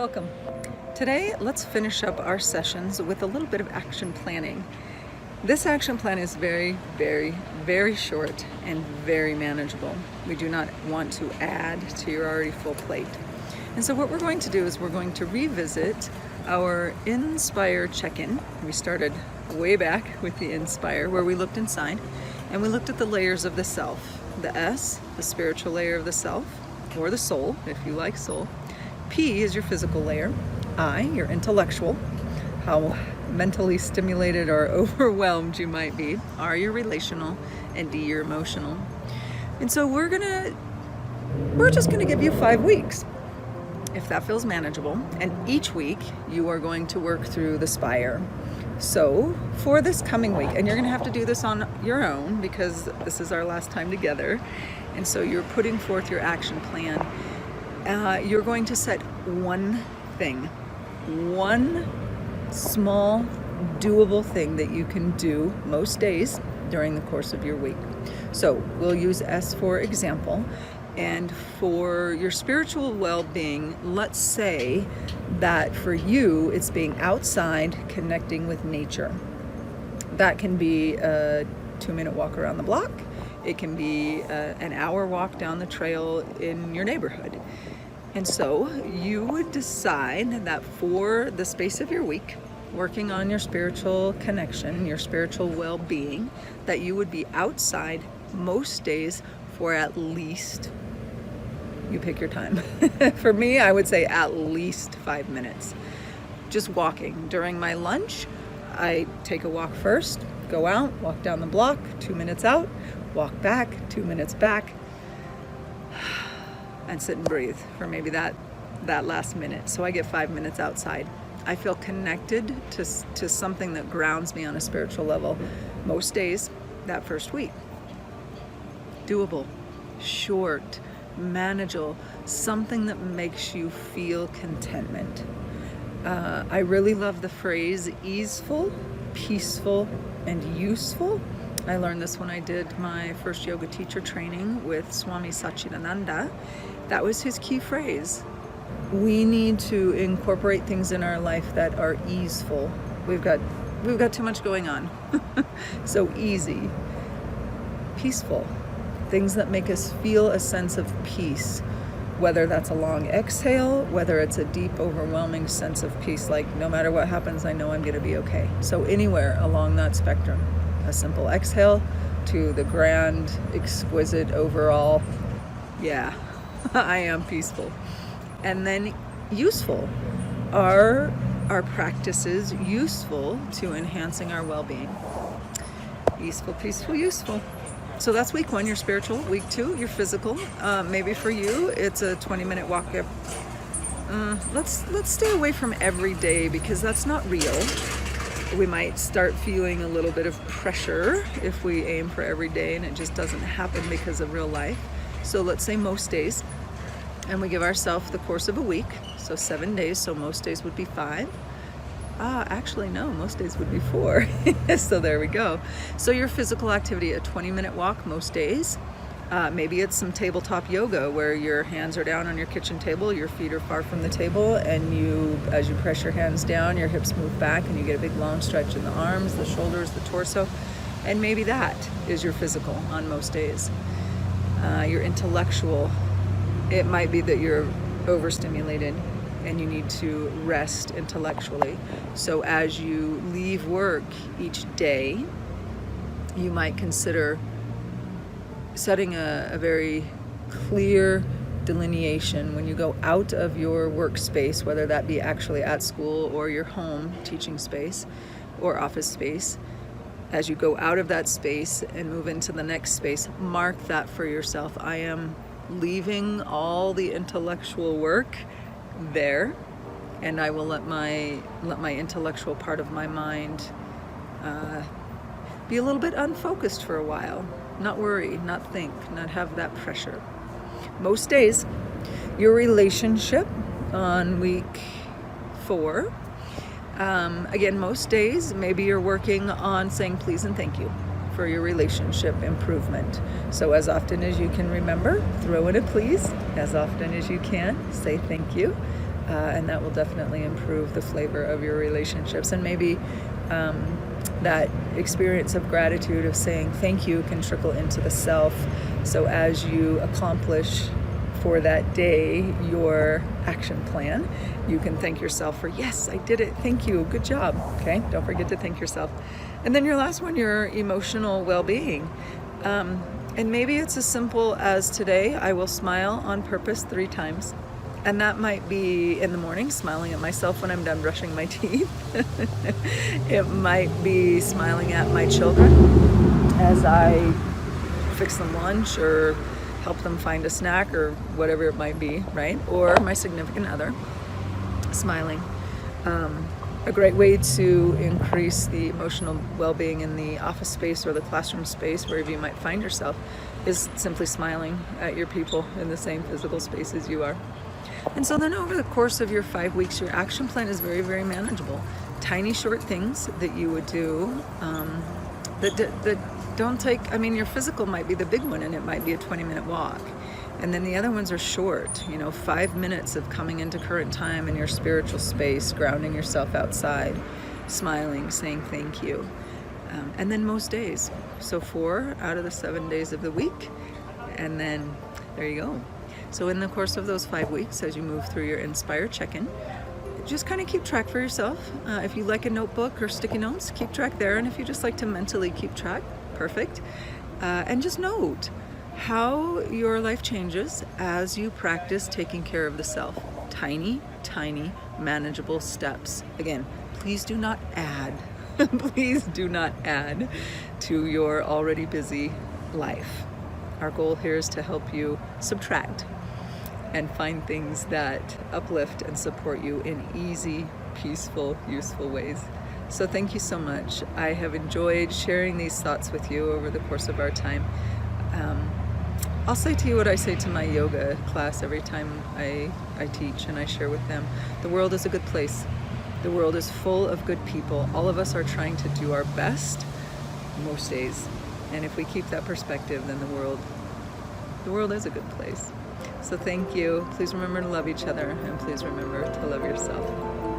Welcome. Today, let's finish up our sessions with a little bit of action planning. This action plan is very, very, very short and very manageable. We do not want to add to your already full plate. And so what we're going to do is we're going to revisit our Inspire check-in. We started way back with the Inspire, where we looked inside and we looked at the layers of the self. The S, the spiritual layer of the self, or the soul, if you like soul. P is your physical layer. I, your intellectual, how mentally stimulated or overwhelmed you might be. R, your relational, and D, your emotional. And so we're just gonna give you 5 weeks, if that feels manageable. And each week you are going to work through the Spire. So for this coming week, and you're gonna have to do this on your own because this is our last time together, and so you're putting forth your action plan. You're going to set one thing, one small doable thing that you can do most days during the course of your week. So we'll use S for example. And for your spiritual well-being, let's say that for you, it's being outside, connecting with nature. That can be a 2-minute walk around the block. It can be an hour walk down the trail in your neighborhood. And so you would decide that for the space of your week, working on your spiritual connection, your spiritual well-being, that you would be outside most days for at least, you pick your time. For me, I would say at least 5 minutes. Just walking. During my lunch, I take a walk first, go out, walk down the block, 2 minutes out, walk back, 2 minutes back, and sit and breathe for maybe that last minute. So I get 5 minutes outside. I feel connected to something that grounds me on a spiritual level most days that first week. Doable, short, manageable, something that makes you feel contentment. I really love the phrase easeful, peaceful, and useful. I learned this when I did my first yoga teacher training with Swami Satchidananda. That was his key phrase. We need to incorporate things in our life that are easeful. We've got too much going on. So easy, peaceful, things that make us feel a sense of peace, whether that's a long exhale, whether it's a deep, overwhelming sense of peace, like no matter what happens, I know I'm gonna be okay. So anywhere along that spectrum, a simple exhale to the grand, exquisite overall, yeah, I am peaceful. And then useful. Are our practices useful to enhancing our well-being? Easeful, peaceful, useful. So that's week 1, your spiritual. Week 2, your physical. Maybe for you, it's a 20-minute walk. Let's stay away from every day because that's not real. We might start feeling a little bit of pressure if we aim for every day and it just doesn't happen because of real life. So let's say most days, and we give ourselves the course of a week, so 7 days, so most days would be 5. Actually no, most days would be 4. So there we go. So your physical activity, a 20-minute walk most days. Maybe it's some tabletop yoga where your hands are down on your kitchen table, your feet are far from the table, and as you press your hands down, your hips move back and you get a big long stretch in the arms, the shoulders, the torso. And maybe that is your physical on most days. Your intellectual, it might be that you're overstimulated and you need to rest intellectually. So as you leave work each day, you might consider setting a very clear delineation when you go out of your workspace, whether that be actually at school or your home teaching space or office space. As you go out of that space and move into the next space, mark that for yourself. I am leaving all the intellectual work there, and I will let my intellectual part of my mind be a little bit unfocused for a while. Not worry, not think, not have that pressure. Most days, your relationship on week 4. Again, most days, maybe you're working on saying please and thank you for your relationship improvement. So as often as you can remember, throw in a please. As often as you can, say thank you. and that will definitely improve the flavor of your relationships. And maybe that experience of gratitude, of saying thank you, can trickle into the self. So as you accomplish for that day your action plan, you can thank yourself for, yes, I did it, thank you, good job. Okay, don't forget to thank yourself. And then your last one, your emotional well-being. And maybe it's as simple as, today I will smile on purpose 3 times. And that might be in the morning, smiling at myself when I'm done brushing my teeth. It might be smiling at my children as I fix them lunch or help them find a snack or whatever it might be, right? Or my significant other, smiling. A great way to increase the emotional well-being in the office space or the classroom space, wherever you might find yourself, is simply smiling at your people in the same physical space as you are. And so then over the course of your 5 weeks, your action plan is very, very manageable. Tiny short things that you would do that don't take, I mean, your physical might be the big one, and it might be a 20-minute walk. And then the other ones are short, 5 minutes of coming into current time in your spiritual space, grounding yourself outside, smiling, saying thank you. And then most days. So 4 out of the 7 days of the week. And then there you go. So in the course of those 5 weeks, as you move through your Inspire check-in, just kind of keep track for yourself. If you like a notebook or sticky notes, keep track there. And if you just like to mentally keep track, perfect. And just note how your life changes as you practice taking care of the self. Tiny, tiny, manageable steps. Again, please do not add. Please do not add to your already busy life. Our goal here is to help you subtract and find things that uplift and support you in easy, peaceful, useful ways. So thank you so much. I have enjoyed sharing these thoughts with you over the course of our time. I'll say to you what I say to my yoga class every time I teach and I share with them. The world is a good place. The world is full of good people. All of us are trying to do our best most days. And if we keep that perspective, then the world is a good place. So thank you. Please remember to love each other, and please remember to love yourself.